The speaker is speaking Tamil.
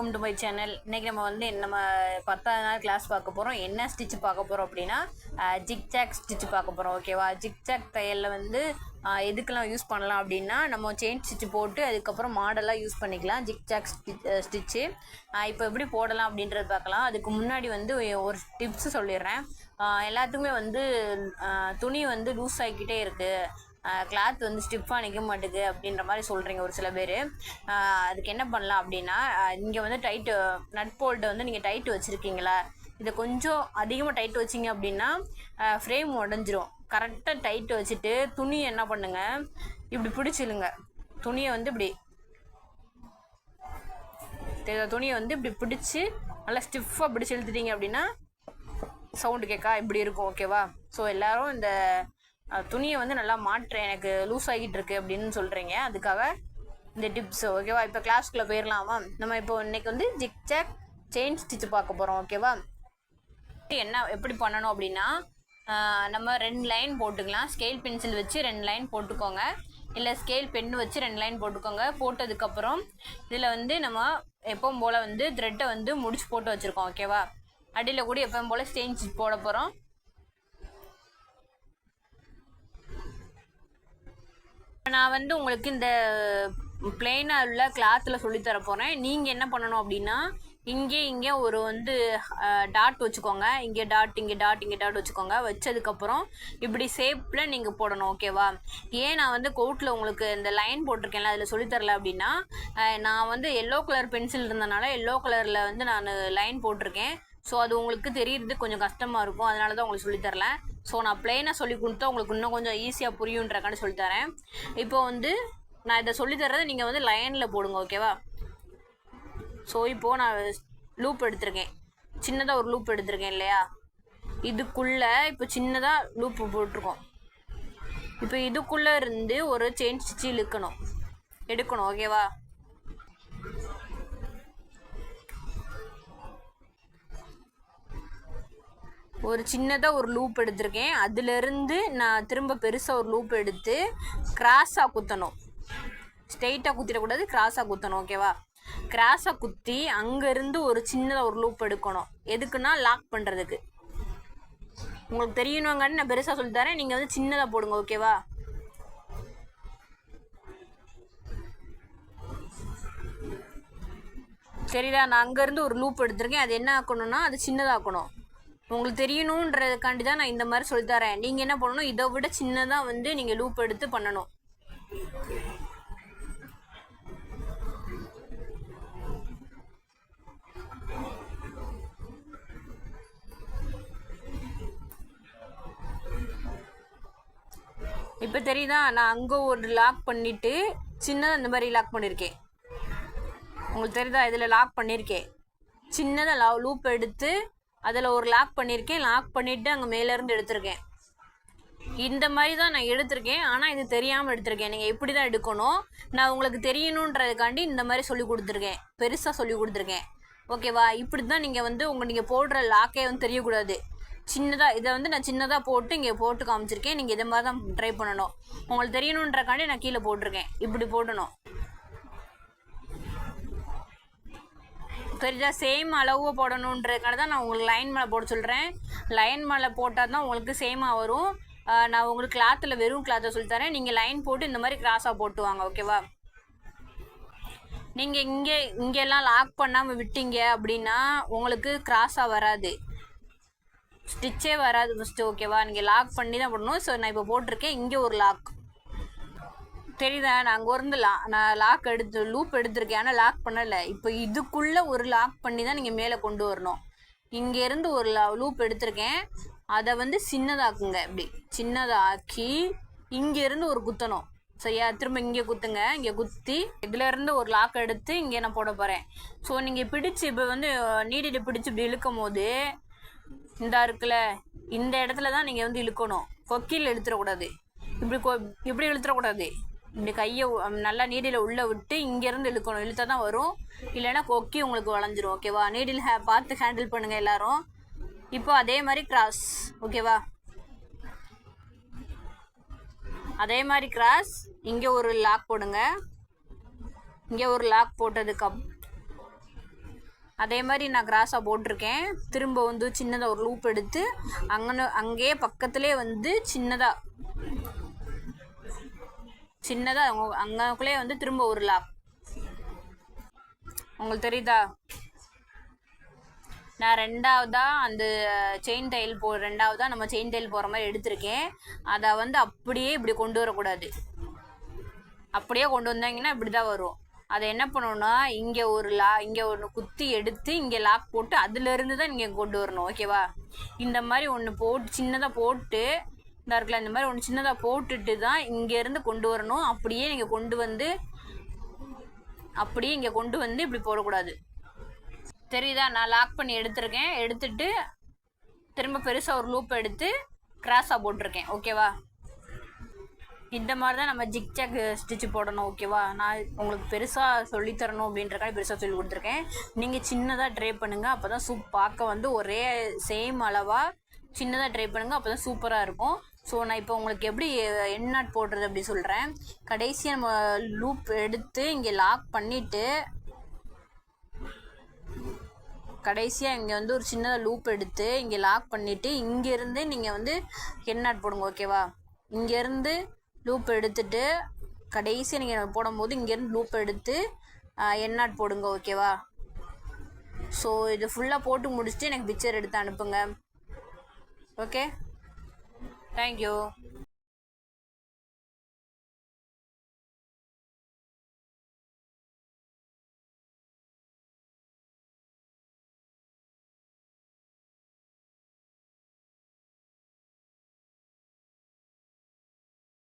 Welcome to my channel. இன்றைக்கி நம்ம 10வது நாள் கிளாஸ் பார்க்க போகிறோம். என்ன ஸ்டிச் பார்க்க போகிறோம் அப்படின்னா ஜிக்ஜாக் ஸ்டிச் பார்க்க போகிறோம். ஓகேவா? ஜிக்ஜாக் தையலில் எதுக்கெல்லாம் யூஸ் பண்ணலாம் அப்படின்னா நம்ம செயின் ஸ்டிச் போட்டு அதுக்கப்புறம் மாடலாக யூஸ் பண்ணிக்கலாம். ஜிக்ஜாக் ஸ்டிச்சு இப்போ எப்படி போடலாம் அப்படின்றது பார்க்கலாம். அதுக்கு முன்னாடி ஒரு டிப்ஸ் சொல்லிடுறேன். எல்லாத்துக்குமே துணி லூஸ் ஆகிக்கிட்டே இருக்குது, கிளாத் ஸ்டிஃபாக நிற்க மாட்டேங்குது அப்படின்ற மாதிரி சொல்கிறீங்க ஒரு சில பேர். அதுக்கு என்ன பண்ணலாம் அப்படின்னா, இங்கே டைட்டு நட் போல்ட்டை நீங்கள் டைட்டு வச்சுருக்கீங்களா, இதை கொஞ்சம் அதிகமாக டைட்டு வச்சிங்க அப்படின்னா ஃப்ரேம் உடஞ்சிரும். கரெக்டாக டைட்டு வச்சுட்டு துணியை என்ன பண்ணுங்கள், இப்படி பிடிச்சிடுங்க. துணியை இப்படி பிடிச்சி நல்லா ஸ்டிஃபாக பிடிச்சி இழுத்துட்டீங்க அப்படின்னா சவுண்டு கேட்கா இப்படி இருக்கும். ஓகேவா? ஸோ எல்லோரும் இந்த துணியை நல்லா மாற்றுறேன், எனக்கு லூஸ் ஆகிட்டு இருக்கு அப்படின்னு சொல்கிறீங்க. அதுக்காக இந்த டிப்ஸ். ஓகேவா? இப்போ கிளாஸ்க்குள்ளே போயிடலாமா? நம்ம இப்போ இன்றைக்கி ஜிக்ஜாக் செயின் ஸ்டிச் பார்க்க போகிறோம். ஓகேவா? எப்படி பண்ணணும் அப்படின்னா, நம்ம 2 லைன் போட்டுக்கலாம். ஸ்கேல் பென்சில் வச்சு 2 லைன் போட்டுக்கோங்க, இல்லை ஸ்கேல் பென் வச்சு 2 லைன் போட்டுக்கோங்க. போட்டதுக்கப்புறம் இதில் நம்ம எப்பவும் போல் த்ரெட்டை முடிச்சு போட்டு வச்சுருக்கோம். ஓகேவா? அடியில் கூட எப்பவும் போல் செயின் ஸ்டிச் போட போகிறோம். நான் உங்களுக்கு இந்த பிளெயினாக உள்ள கிளாத்தில் சொல்லித்தர போகிறேன். நீங்கள் என்ன பண்ணணும் அப்படின்னா, இங்கே ஒரு டாட் வச்சுக்கோங்க. இங்கே டாட், இங்கே டாட், இங்கே டாட் வச்சுக்கோங்க. வச்சதுக்கப்புறம் இப்படி ஷேப்பில் நீங்கள் போடணும். ஓகேவா? ஏன் நான் கோட்டில் உங்களுக்கு இந்த லைன் போட்டிருக்கேன்ல, அதில் சொல்லித்தரல அப்படின்னா, நான் எல்லோ கலர் பென்சில் இருந்தனால எல்லோ கலரில் நான் லைன் போட்டிருக்கேன். ஸோ அது உங்களுக்கு தெரியறது கொஞ்சம் கஷ்டமாக இருக்கும், அதனால தான் உங்களுக்கு சொல்லித்தரல. ஸோ நான் பிளெயினாக சொல்லி கொடுத்தா உங்களுக்கு இன்னும் கொஞ்சம் ஈஸியாக புரியுன்றக்காண்டி சொல்லித்தரேன். இப்போ நான் இதை சொல்லித்தரதை நீங்கள் லைனில் போடுங்க. ஓகேவா? ஸோ இப்போது நான் லூப் எடுத்திருக்கேன், சின்னதாக ஒரு லூப் எடுத்திருக்கேன் இல்லையா? இதுக்குள்ளே இப்போ சின்னதாக லூப்பு போட்டிருக்கோம். இப்போ இதுக்குள்ளே இருந்து ஒரு செயின் ஸ்டிச் எடுக்கணும். ஓகேவா? ஒரு சின்னதாக ஒரு லூப் எடுத்திருக்கேன். அதிலிருந்து நான் திரும்ப பெருசாக ஒரு லூப் எடுத்து கிராஸாக குத்தணும். ஸ்ட்ரெயிட்டாக குத்திடக்கூடாது, கிராஸாக குத்தணும். ஓகேவா? கிராஸாக குத்தி அங்கேருந்து ஒரு சின்னதாக ஒரு லூப் எடுக்கணும். எதுக்குன்னா லாக் பண்ணுறதுக்கு. உங்களுக்கு தெரியணுங்கான்னு நான் பெருசாக சொல்லித்தரேன், நீங்கள் சின்னதாக போடுங்க. ஓகேவா? சரிடா, நான் அங்கேருந்து ஒரு லூப் எடுத்திருக்கேன். அது என்ன ஆக்கணும்னா அது சின்னதாக்கணும். உங்களுக்கு தெரியணுன்றதுக்காண்டி தான் நான் இந்த மாதிரி சொல்லித்தரேன். நீங்கள் என்ன பண்ணணும், இதை விட சின்னதாக நீங்கள் லூப் எடுத்து பண்ணணும். இப்போ தெரியுதா? நான் அங்கே ஒரு லாக் பண்ணிவிட்டு சின்னதாக இந்த மாதிரி லாக் பண்ணியிருக்கேன். உங்களுக்கு தெரியுதா? இதில் லாக் பண்ணியிருக்கேன், சின்னதாக லூப் எடுத்து அதில் ஒரு லாக் பண்ணியிருக்கேன். லாக் பண்ணிவிட்டு அங்கே மேலேருந்து எடுத்திருக்கேன். இந்த மாதிரி தான் நான் எடுத்திருக்கேன், ஆனால் இது தெரியாமல் எடுத்திருக்கேன். நீங்கள் இப்படி தான் எடுக்கணும். நான் உங்களுக்கு தெரியணுன்றதுக்காண்டி இந்த மாதிரி சொல்லி கொடுத்துருக்கேன், பெருசாக சொல்லி கொடுத்துருக்கேன். ஓகேவா? இப்படி தான் நீங்கள் நீங்கள் போடுற லாக்கே தெரியக்கூடாது. சின்னதாக இதை நான் சின்னதாக போட்டு இங்கே போட்டு காமிச்சிருக்கேன். நீங்கள் இதை மாதிரி தான் ட்ரை பண்ணணும். உங்களுக்கு தெரியணுன்றக்காண்டி நான் கீழே போட்டிருக்கேன். இப்படி போடணும். சரிதா? சேம் அளவு போடணுன்றதுக்காக தான் நான் உங்களுக்கு லைன் மேலே போட சொல்கிறேன். லைன் மேலே போட்டால் தான் உங்களுக்கு சேமாக வரும். நான் உங்களுக்கு கிளாத்தில் வெறும் கிளாத்தை சொல்லித்தரேன். நீங்கள் லைன் போட்டு இந்த மாதிரி கிராஸாக போட்டு வாங்க. ஓகேவா? நீங்கள் இங்கெல்லாம் லாக் பண்ணாமல் விட்டீங்க அப்படின்னா உங்களுக்கு கிராஸாக வராது, ஸ்டிச்சே வராது ஃபஸ்ட்டு. ஓகேவா? நீங்கள் லாக் பண்ணி தான் போடணும். ஸோ நான் இப்போ போட்டிருக்கேன். இங்கே ஒரு லாக் தெரியுதா? நான் அங்கே நான் லாக் லூப் எடுத்திருக்கேன், ஆனால் லாக் பண்ணலை. இப்போ இதுக்குள்ளே ஒரு லாக் பண்ணி தான் நீங்கள் மேலே கொண்டு வரணும். இங்கேருந்து ஒரு லூப் எடுத்திருக்கேன், அதை சின்னதாக்குங்க. இப்படி சின்னதாக்கி இங்கேருந்து ஒரு குத்தணும். சரியா? திரும்ப இங்கே குத்துங்க. இங்கே குத்தி இதுலேருந்து ஒரு லாக் எடுத்து இங்கே நான் போட போகிறேன். ஸோ நீங்கள் பிடிச்சி இப்போ நீடில் பிடிச்சி இப்படி இழுக்கும் போது இருக்குல்ல, இந்த இடத்துல தான் நீங்கள் இழுக்கணும். கொக்கியில் இழுத்துடக்கூடாது, இப்படி இழுத்துடக்கூடாது. இப்படி கையை நல்லா நீடில் உள்ளே விட்டு இங்கேருந்து இழுக்கணும். இழுத்தா தான் வரும், இல்லைன்னா கொக்கி உங்களுக்கு வளைஞ்சிரும். ஓகேவா? நீடில் பார்த்து ஹேண்டில் பண்ணுங்கள் எல்லோரும். இப்போ அதே மாதிரி கிராஸ். ஓகேவா? அதே மாதிரி கிராஸ். இங்கே ஒரு லாக் போடுங்க. இங்கே ஒரு லாக் போட்டதுக்கு அதே மாதிரி நான் கிராஸாக போட்டிருக்கேன். திரும்ப வந்து சின்னதாக ஒரு லூப் எடுத்து அங்கேயே பக்கத்துலேயே வந்து சின்னதாக அங்கக்குள்ளே வந்து திரும்ப ஒரு லாக். உங்களுக்கு தெரியுதா? நான் ரெண்டாவதாக அந்த ரெண்டாவதாக நம்ம செயின் தையல் போகிற மாதிரி எடுத்திருக்கேன். அதை வந்து அப்படியே இப்படி கொண்டு வரக்கூடாது. அப்படியே கொண்டு வந்தாங்கன்னா இப்படி தான் வரும். அதை என்ன பண்ணணும்னா இங்கே இங்கே ஒன்று குத்தி எடுத்து இங்கே லாக் போட்டு அதுலேருந்து தான் நீங்கள் கொண்டு வரணும். ஓகேவா? இந்த மாதிரி ஒன்று சின்னதாக போட்டு இந்த இருக்குல்ல, இந்த மாதிரி ஒன்று சின்னதாக போட்டுட்டு தான் இங்கேருந்து கொண்டு வரணும். அப்படியே நீங்கள் அப்படியே இங்கே கொண்டு வந்து இப்படி போடக்கூடாது. தெரியுதா? நான் லாக் பண்ணி எடுத்திருக்கேன். எடுத்துட்டு திரும்ப பெருசாக ஒரு லூப் எடுத்து கிராஸாக போட்டிருக்கேன். ஓகேவா? இந்த மாதிரி தான் நம்ம ஜிக்ஜாக் ஸ்டிச்சு போடணும். ஓகேவா? நான் உங்களுக்கு பெருசாக சொல்லித்தரணும் அப்படின்றக்காக பெருசாக சொல்லி கொடுத்துருக்கேன். நீங்கள் சின்னதாக ட்ரை பண்ணுங்கள். அப்போ தான் பார்க்க வந்து ஒரே சேம் அளவாக சின்னதாக ட்ரை பண்ணுங்கள். அப்போ தான் சூப்பராக இருக்கும். ஸோ நான் இப்போ உங்களுக்கு எப்படி எண்ட் நாட் போடுறது அப்படி சொல்கிறேன். கடைசியாக நம்ம லூப் எடுத்து இங்கே லாக் பண்ணிவிட்டு கடைசியாக இங்கே வந்து ஒரு சின்னதாக லூப் எடுத்து இங்கே லாக் பண்ணிவிட்டு இங்கேருந்து நீங்கள் வந்து எண்ட் நாட் போடுங்க. ஓகேவா? இங்கேருந்து லூப் எடுத்துட்டு கடைசியாக நீங்கள் போடும்போது இங்கேருந்து லூப் எடுத்து எண்ட் நாட் போடுங்க. ஓகேவா? ஸோ இது ஃபுல்லாக போட்டு முடிச்சுட்டு எனக்கு பிக்சர் எடுத்து அனுப்புங்க. Okay, thank you.